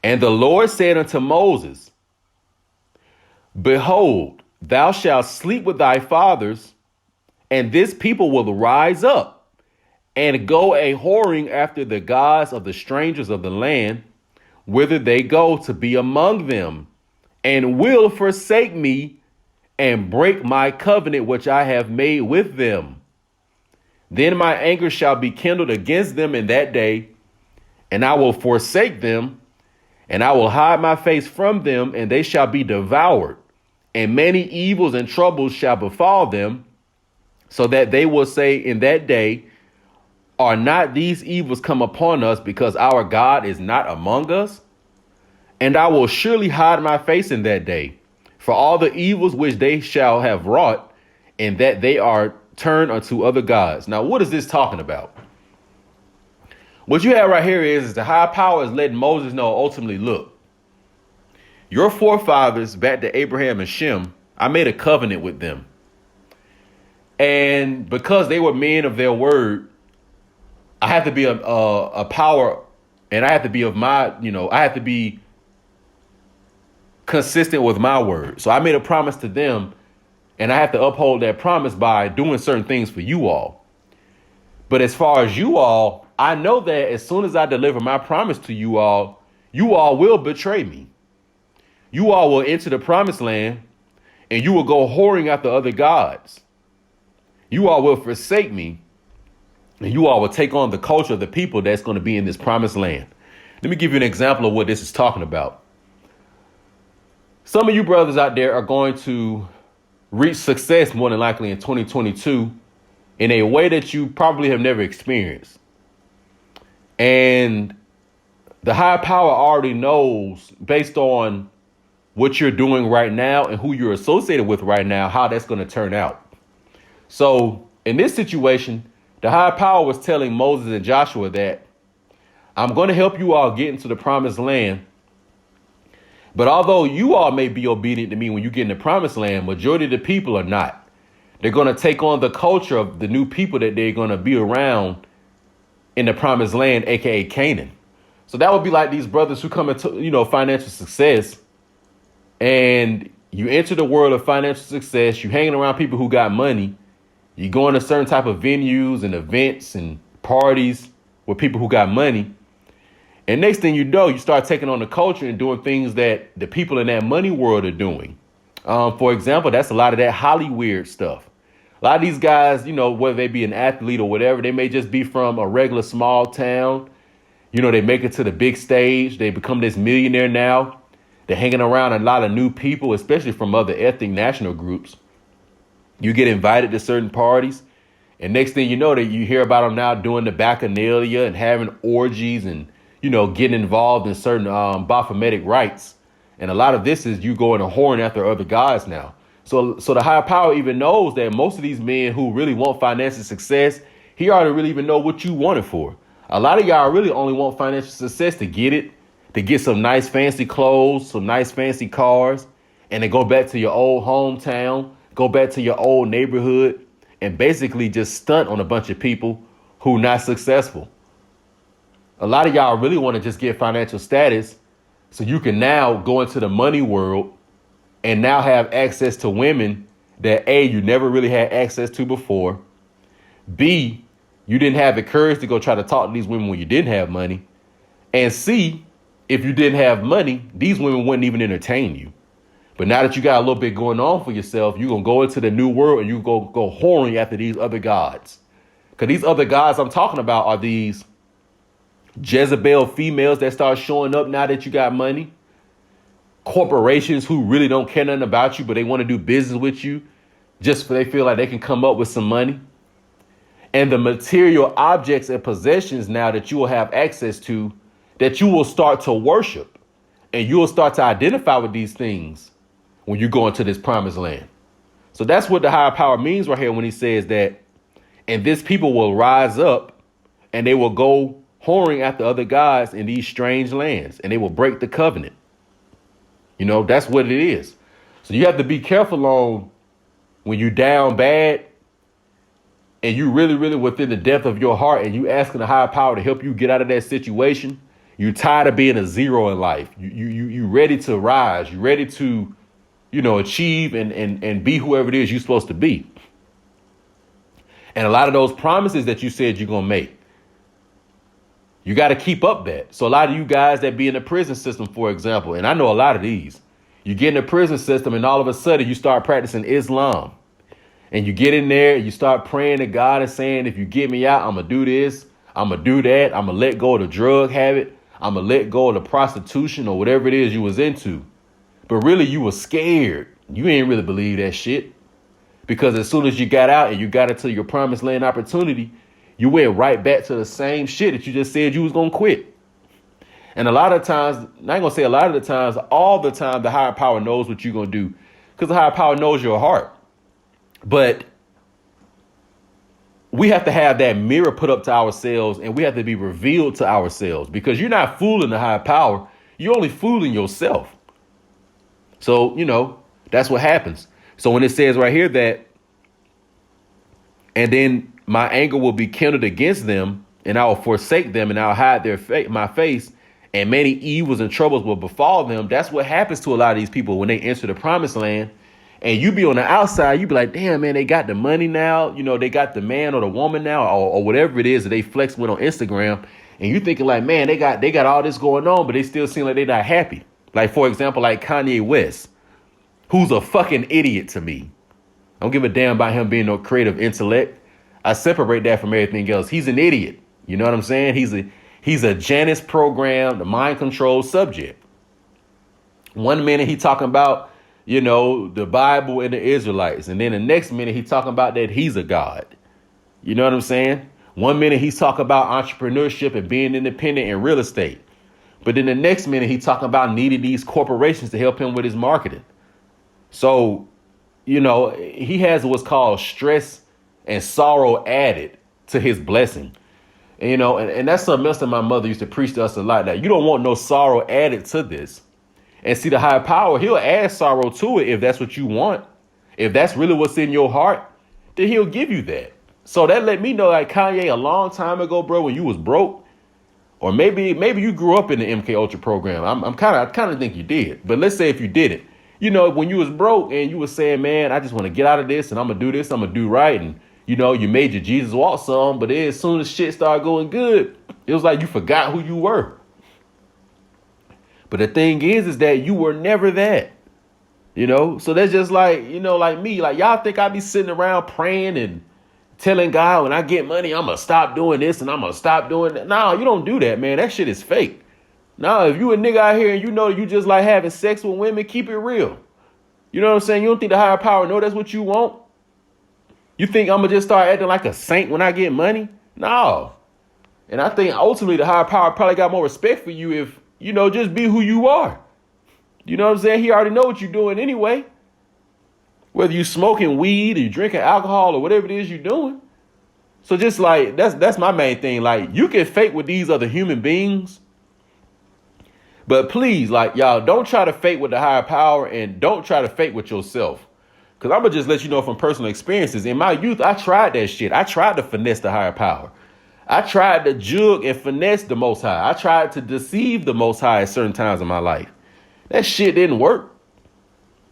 [SPEAKER 1] and the Lord said unto Moses, behold, thou shalt sleep with thy fathers, And this people will rise up and go a whoring after the gods of the strangers of the land, whither they go to be among them, and will forsake me and break my covenant which I have made with them. Then my anger shall be kindled against them in that day, and I will forsake them, and I will hide my face from them, and they shall be devoured, and many evils and troubles shall befall them, so that they will say in that day, are not these evils come upon us because our God is not among us? And I will surely hide my face in that day for all the evils which they shall have wrought, and that they are turned unto other gods. Now, what is this talking about? What you have right here is the high power is letting Moses know ultimately, look, your forefathers back to Abraham and Shem, I made a covenant with them. And because they were men of their word, I have to be a power, and I have to be of my, I have to be consistent with my word. So I made a promise to them, and I have to uphold that promise by doing certain things for you all. But as far as you all, I know that as soon as I deliver my promise to you all will betray me. You all will enter the promised land, and you will go whoring after other gods. You all will forsake me, and you all will take on the culture of the people that's going to be in this promised land. Let me give you an example of what this is talking about. Some of you brothers out there are going to reach success more than likely in 2022 in a way that you probably have never experienced. And the higher power already knows, based on what you're doing right now and who you're associated with right now, how that's going to turn out. So in this situation, the higher power was telling Moses and Joshua that I'm going to help you all get into the promised land. But although you all may be obedient to me when you get in the promised land, majority of the people are not. They're going to take on the culture of the new people that they're going to be around in the promised land, aka Canaan. So that would be like these brothers who come into, financial success, and you enter the world of financial success. You're hanging around people who got money. You go into certain type of venues and events and parties with people who got money. And next thing you know, you start taking on the culture and doing things that the people in that money world are doing. For example, that's a lot of that Hollywood stuff. A lot of these guys, whether they be an athlete or whatever, they may just be from a regular small town. They make it to the big stage. They become this millionaire now. They're hanging around a lot of new people, especially from other ethnic national groups. You get invited to certain parties, and next thing you know, that you hear about them now doing the bacchanalia and having orgies and, getting involved in certain Baphometic rites. And a lot of this is you going and whoring after other gods now. So the higher power even knows that most of these men who really want financial success, he already really even know what you want it for. A lot of y'all really only want financial success to get some nice fancy clothes, some nice fancy cars, and then go back to your old hometown, go back to your old neighborhood, and basically just stunt on a bunch of people who not successful. A lot of y'all really want to just get financial status so you can now go into the money world and now have access to women that A, you never really had access to before. B, you didn't have the courage to go try to talk to these women when you didn't have money. And C, if you didn't have money, these women wouldn't even entertain you. But now that you got a little bit going on for yourself, you're going to go into the new world and you go whoring after these other gods. Because these other gods I'm talking about are these Jezebel females that start showing up now that you got money. Corporations who really don't care nothing about you, but they want to do business with you just for they feel like they can come up with some money. And the material objects and possessions now that you will have access to, that you will start to worship, and you will start to identify with these things when you go into this promised land. So that's what the higher power means right here when he says that, and this people will rise up and they will go whoring after other gods in these strange lands, and they will break the covenant. That's what it is. So you have to be careful on when you down bad and you really, really within the depth of your heart and you asking the higher power to help you get out of that situation. You're tired of being a zero in life. You ready to rise. You ready to, achieve and be whoever it is you're supposed to be. And a lot of those promises that you said you're going to make, you got to keep up that. So a lot of you guys that be in the prison system, for example, and I know a lot of these, you get in the prison system and all of a sudden you start practicing Islam. And you get in there, you start praying to God and saying, if you get me out, I'm going to do this. I'm going to do that. I'm going to let go of the drug habit. I'm going to let go of the prostitution or whatever it is you was into. But really, you were scared. You ain't really believe that shit. Because as soon as you got out and you got into your promised land opportunity, you went right back to the same shit that you just said you was going to quit. And a lot of times, I ain't going to say a lot of the times, all the time, the higher power knows what you're going to do. Because the higher power knows your heart. But we have to have that mirror put up to ourselves, and we have to be revealed to ourselves, because you're not fooling the higher power. You're only fooling yourself. So, that's what happens. So when it says right here that, and then my anger will be kindled against them, and I will forsake them, and I'll hide my face, and many evils and troubles will befall them. That's what happens to a lot of these people when they enter the promised land. And you be on the outside, you be like, damn, man, they got the money now. They got the man or the woman now, or whatever it is that they flex with on Instagram. And you thinking like, man, they got all this going on, but they still seem like they're not happy. Like, for example, like Kanye West, who's a fucking idiot to me. I don't give a damn about him being no creative intellect. I separate that from everything else. He's an idiot. You know what I'm saying? He's a Janus program, the mind control subject. 1 minute he talking about, the Bible and the Israelites. And then the next minute he talking about that he's a God. You know what I'm saying? 1 minute he's talking about entrepreneurship and being independent in real estate. But then the next minute he talking about needing these corporations to help him with his marketing. So, he has what's called stress and sorrow added to his blessing. And that's something else that my mother used to preach to us a lot. That you don't want no sorrow added to this. And see, the higher power, he'll add sorrow to it if that's what you want. If that's really what's in your heart, then he'll give you that. So that let me know, like Kanye, a long time ago, bro, when you was broke, or maybe you grew up in the MK Ultra program. I kind of think you did. But let's say if you didn't, when you was broke and you was saying, man, I just want to get out of this and I'm going to do this, I'm going to do right. And, you made your Jesus walk song, but then as soon as shit started going good, it was like you forgot who you were. But the thing is that you were never that, so that's just like, like me, like y'all think I be sitting around praying and telling God when I get money, I'm going to stop doing this and I'm going to stop doing that. No, you don't do that, man. That shit is fake. No, if you a nigga out here and you just like having sex with women, keep it real. You know what I'm saying? You don't think the higher power know that's what you want? You think I'm going to just start acting like a saint when I get money? No. And I think ultimately the higher power probably got more respect for you if, just be who you are. You know what I'm saying? He already know what you're doing anyway. Whether you smoking weed or you drinking alcohol or whatever it is you're doing. So just like, that's my main thing. Like, you can fake with these other human beings. But please, like, y'all, don't try to fake with the higher power and don't try to fake with yourself. Because I'm going to just let you know from personal experiences. In my youth, I tried that shit. I tried to finesse the higher power. I tried to jug and finesse the Most High. I tried to deceive the Most High at certain times in my life. That shit didn't work.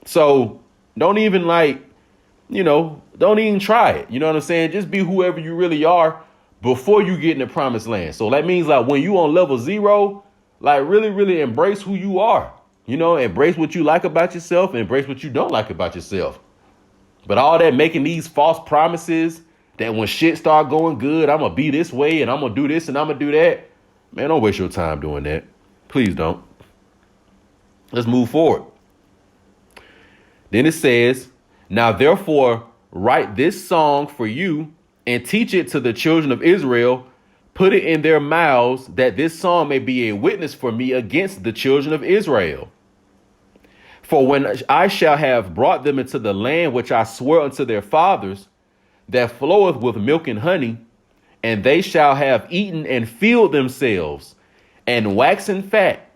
[SPEAKER 1] So don't even don't even try it. You know what I'm saying? Just be whoever you really are before you get in the promised land. So that means like when you on level 0, like really, really embrace who you are. Embrace what you like about yourself and embrace what you don't like about yourself. But all that making these false promises that when shit start going good, I'm going to be this way and I'm going to do this and I'm going to do that. Man, don't waste your time doing that. Please don't. Let's move forward. Then it says, now therefore write this song for you and teach it to the children of Israel. Put it in their mouths that this song may be a witness for me against the children of Israel. For when I shall have brought them into the land which I swore unto their fathers, that floweth with milk and honey, and they shall have eaten and filled themselves, and waxen fat,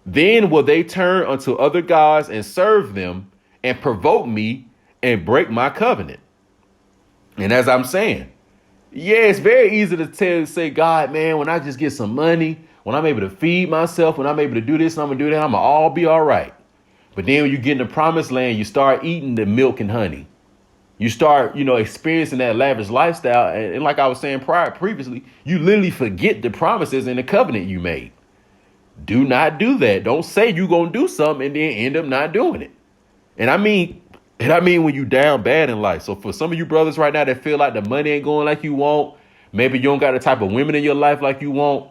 [SPEAKER 1] then will they turn unto other gods and serve them, and provoke me, and break my covenant. And as I'm saying, yeah, it's very easy to say, God, man, when I just get some money, when I'm able to feed myself, when I'm able to do this, and I'm going to do that, I'm going to all be all right. But then when you get in the promised land, you start eating the milk and honey. You start, experiencing that lavish lifestyle. And like I was saying previously, you literally forget the promises and the covenant you made. Do not do that. Don't say you're going to do something and then end up not doing it. And I mean when you down bad in life. So for some of you brothers right now that feel like the money ain't going like you want, maybe you don't got the type of women in your life like you want,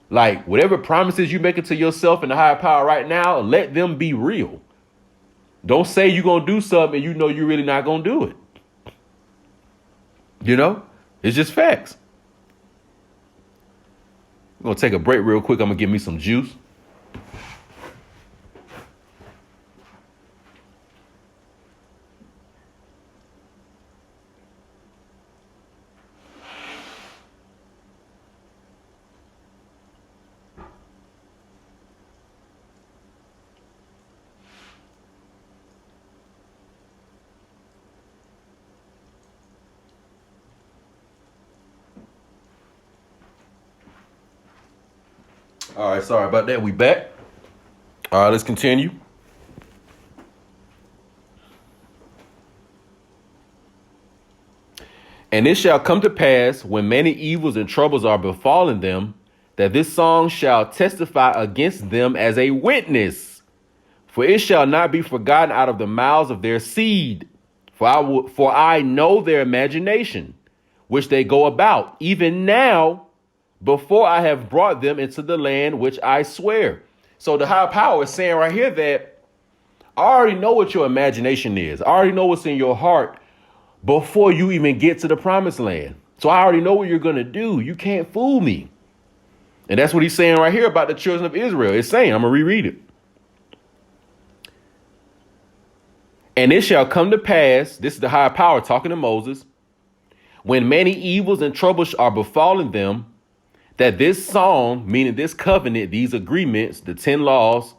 [SPEAKER 1] like whatever promises you making to yourself and the higher power right now, let them be real. Don't say you're going to do something and you're really not going to do it. It's just facts. I'm going to take a break real quick. I'm going to give me some juice. All right, sorry about that. We back. All right, let's continue. And it shall come to pass when many evils and troubles are befallen them, that this song shall testify against them as a witness. For it shall not be forgotten out of the mouths of their seed. For I know their imagination, which they go about, even now, before I have brought them into the land which I swear. So the higher power is saying right here that I already know what your imagination is. I already know what's in your heart before you even get to the promised land. So I already know what you're going to do. You can't fool me. And that's what he's saying right here about the children of Israel. It's saying, I'm going to reread it. And it shall come to pass, this is the higher power talking to Moses, when many evils and troubles are befallen them, that this song, meaning this covenant, these agreements, the 10 laws,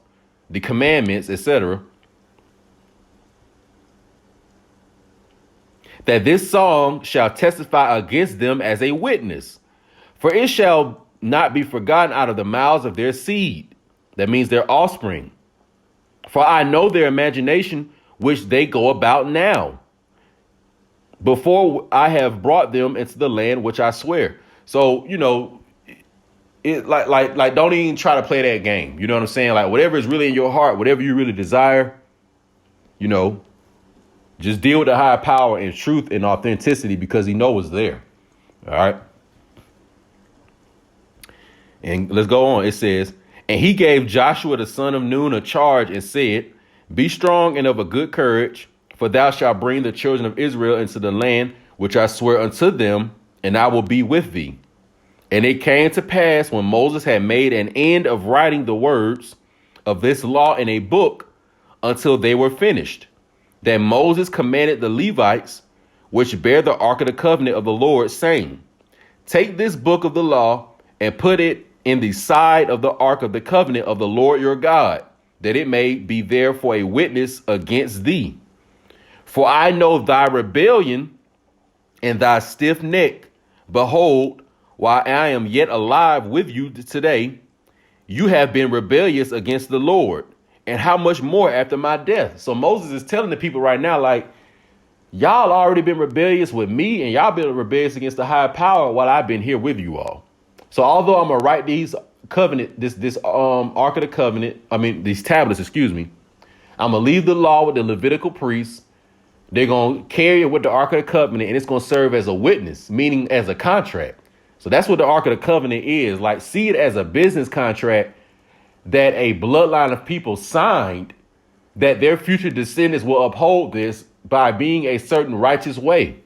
[SPEAKER 1] the commandments, etc., that this song shall testify against them as a witness. For it shall not be forgotten out of the mouths of their seed. That means their offspring. For I know their imagination, which they go about now, before I have brought them into the land which I swear. So, it like don't even try to play that game. You know what I'm saying? Like whatever is really in your heart, whatever you really desire, just deal with the higher power in truth and authenticity because he knows it's there. All right. And let's go on. It says, and he gave Joshua the son of Nun a charge and said, be strong and of a good courage, for thou shalt bring the children of Israel into the land which I swear unto them, and I will be with thee. And it came to pass when Moses had made an end of writing the words of this law in a book until they were finished, that Moses commanded the Levites, which bear the ark of the covenant of the Lord, saying, take this book of the law and put it in the side of the ark of the covenant of the Lord your God, that it may be there for a witness against thee. For I know thy rebellion and thy stiff neck. Behold, while I am yet alive with you today, you have been rebellious against the Lord. And how much more after my death? So Moses is telling the people right now, like, y'all already been rebellious with me and y'all been rebellious against the higher power while I've been here with you all. So although I'm going to write these covenant, this Ark of the Covenant, these tablets, I'm going to leave the law with the Levitical priests. They're going to carry it with the Ark of the Covenant, and it's going to serve as a witness, meaning as a contract. So that's what the Ark of the Covenant is. Like, see it as a business contract that a bloodline of people signed, that their future descendants will uphold this by being a certain righteous way.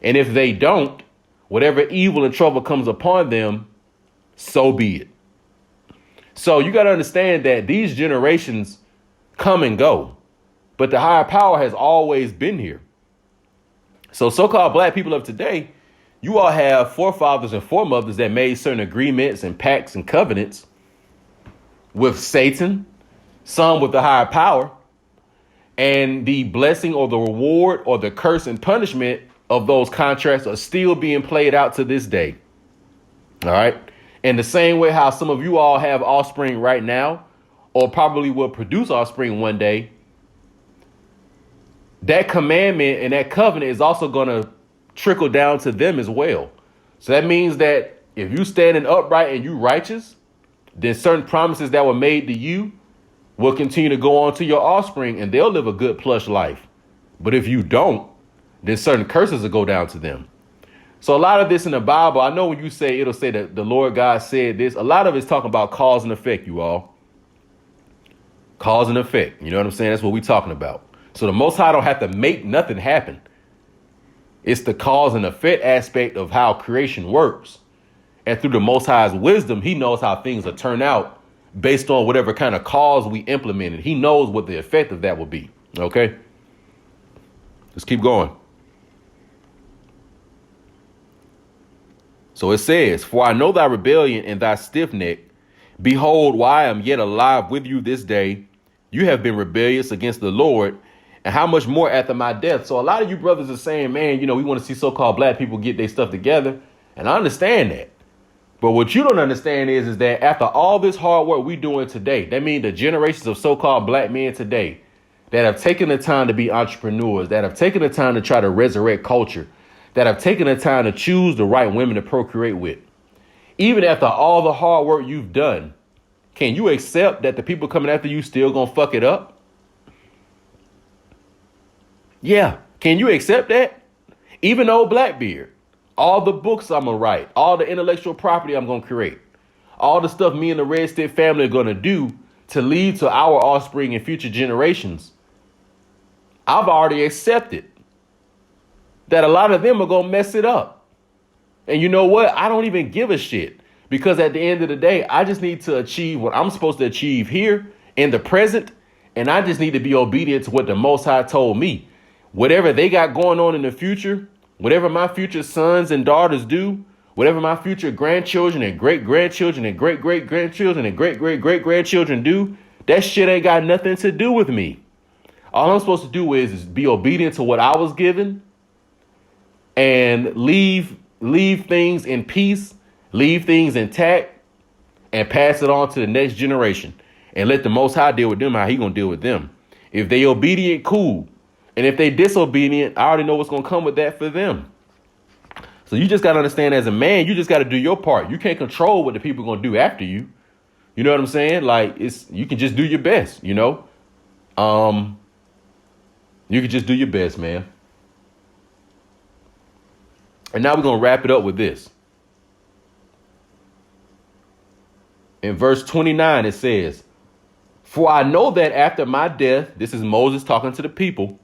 [SPEAKER 1] And if they don't, whatever evil and trouble comes upon them, so be it. So you got to understand that these generations come and go, but the higher power has always been here. So-called black people of today, you all have forefathers and foremothers that made certain agreements and pacts and covenants with Satan, some with the higher power, and the blessing or the reward or the curse and punishment of those contracts are still being played out to this day. All right. In the same way how some of you all have offspring right now, or probably will produce offspring one day, that commandment and that covenant is also going to trickle down to them as well. So that means that if you standing upright and you righteous, then certain promises that were made to you will continue to go on to your offspring and they'll live a good plush life. But if you don't, then certain curses will go down to them. So a lot of this in the Bible, I know when you say it'll say that the Lord God said this, a lot of it's talking about cause and effect, you all. Cause and effect. You know what I'm saying? That's what we're talking about. So the Most High don't have to make nothing happen. It's the cause and effect aspect of how creation works. And through the Most High's wisdom, he knows how things will turn out based on whatever kind of cause we implemented. He knows what the effect of that will be. OK, let's keep going. So it says, for I know thy rebellion and thy stiff neck. Behold, while I am yet alive with you this day, you have been rebellious against the Lord. And how much more after my death? So a lot of you brothers are saying, man, we want to see so-called black people get their stuff together. And I understand that. But what you don't understand is that after all this hard work we doing today, that means the generations of so-called black men today that have taken the time to be entrepreneurs, that have taken the time to try to resurrect culture, that have taken the time to choose the right women to procreate with. Even after all the hard work you've done, can you accept that the people coming after you still gonna fuck it up? Yeah. Can you accept that? Even old Blackbeard, all the books I'm gonna write, all the intellectual property I'm gonna create, all the stuff me and the Red Stick family are gonna do to lead to our offspring and future generations, I've already accepted that a lot of them are gonna mess it up. And you know what? I don't even give a shit, because at the end of the day, I just need to achieve what I'm supposed to achieve here in the present. And I just need to be obedient to what the Most High told me. Whatever they got going on in the future, whatever my future sons and daughters do, whatever my future grandchildren and great-grandchildren and great-great-grandchildren and great-great-great-grandchildren do, that shit ain't got nothing to do with me. All I'm supposed to do is be obedient to what I was given and leave things in peace, leave things intact, and pass it on to the next generation. And let the Most High deal with them how he gonna deal with them. If they obedient, cool. And if they disobedient, I already know what's going to come with that for them. So you just got to understand, as a man, you just got to do your part. You can't control what the people are going to do after you. You know what I'm saying? Like, you can just do your best, You can just do your best, man. And now we're going to wrap it up with this. In verse 29, it says, for I know that after my death, this is Moses talking to the people.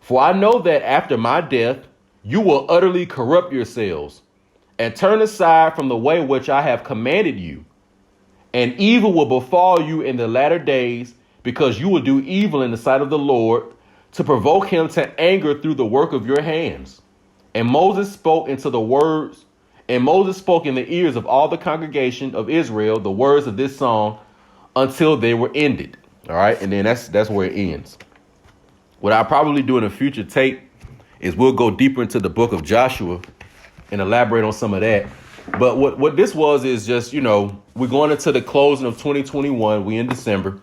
[SPEAKER 1] For I know that after my death, you will utterly corrupt yourselves and turn aside from the way which I have commanded you. And evil will befall you in the latter days, because you will do evil in the sight of the Lord, to provoke him to anger through the work of your hands. And Moses spoke in the ears of all the congregation of Israel the words of this song until they were ended. All right. And then that's where it ends. What I'll probably do in a future tape is we'll go deeper into the book of Joshua and elaborate on some of that. But what this was is just, we're going into the closing of 2021. We in December.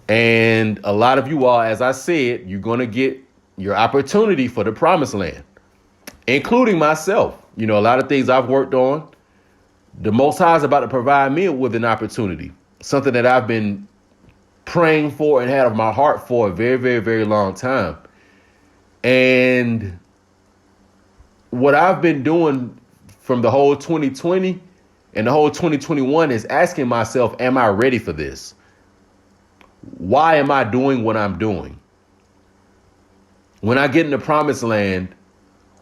[SPEAKER 1] And a lot of you all, as I said, you're going to get your opportunity for the promised land, including myself. A lot of things I've worked on. The Most High is about to provide me with an opportunity, something that I've been praying for and had of my heart for a very, very, very long time. And what I've been doing from the whole 2020 and the whole 2021 is asking myself, am I ready for this? Why am I doing what I'm doing? When I get in the promised land,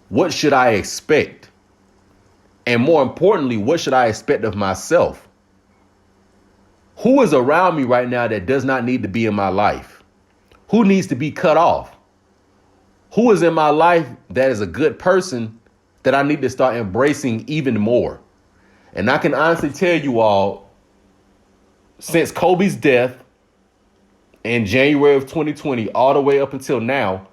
[SPEAKER 1] what should I expect? And more importantly, what should I expect of myself? Who is around me right now that does not need to be in my life? Who needs to be cut off? Who is in my life that is a good person that I need to start embracing even more? And I can honestly tell you all, since Kobe's death in January of 2020, all the way up until now,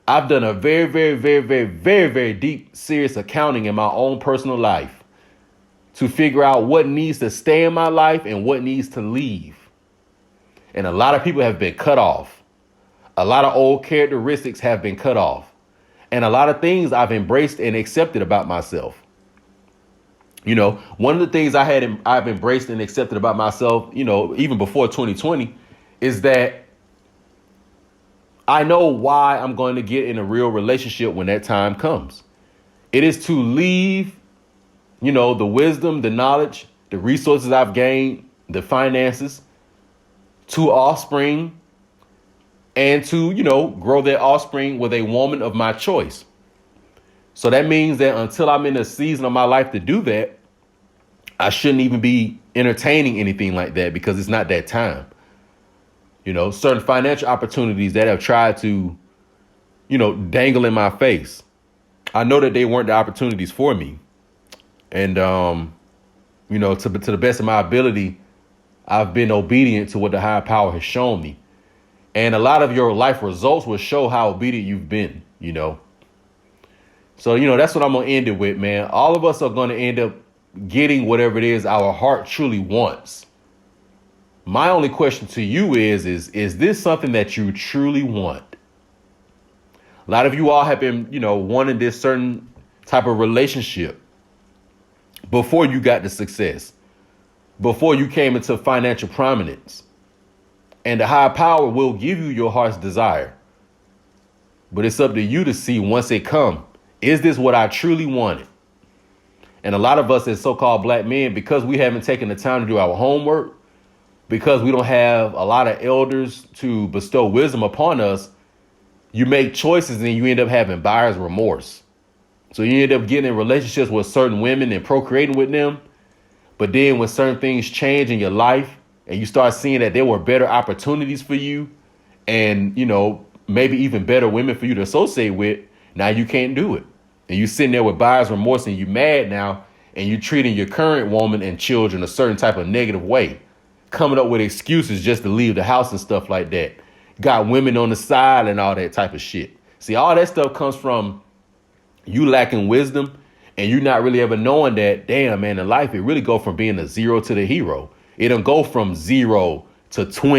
[SPEAKER 1] I've done a very, very, very, very, very, very deep, serious accounting in my own personal life to figure out what needs to stay in my life and what needs to leave. And a lot of people have been cut off. A lot of old characteristics have been cut off. And a lot of things I've embraced and accepted about myself. You know, one of the things I've embraced and accepted about myself, you know, even before 2020, is that I know why I'm going to get in a real relationship when that time comes. It is to leave, you know, the wisdom, the knowledge, the resources I've gained, the finances to offspring, and to, you know, grow their offspring with a woman of my choice. So that means that until I'm in a season of my life to do that, I shouldn't even be entertaining anything like that because it's not that time. You know, certain financial opportunities that have tried to, you know, dangle in my face. I know that they weren't the opportunities for me. And, you know, to the best of my ability, I've been obedient to what the higher power has shown me. And a lot of your life results will show how obedient you've been, you know. So, you know, that's what I'm going to end it with, man. All of us are going to end up getting whatever it is our heart truly wants. My only question to you is this something that you truly want? A lot of you all have been, you know, wanting this certain type of relationship before you got the success, before you came into financial prominence. And the higher power will give you your heart's desire. But it's up to you to see once it come, is this what I truly wanted? And a lot of us as so-called black men, because we haven't taken the time to do our homework, because we don't have a lot of elders to bestow wisdom upon us, you make choices and you end up having buyer's remorse. So you end up getting in relationships with certain women and procreating with them. But then when certain things change in your life and you start seeing that there were better opportunities for you and, you know, maybe even better women for you to associate with, now you can't do it. And you sitting there with buyer's remorse and you mad now and you treating your current woman and children a certain type of negative way, coming up with excuses just to leave the house and stuff like that. Got women on the side and all that type of shit. See, all that stuff comes from you lacking wisdom and you not really ever knowing that, damn, man, in life, it really go from being a zero to the hero. It don't go from 0 to 20.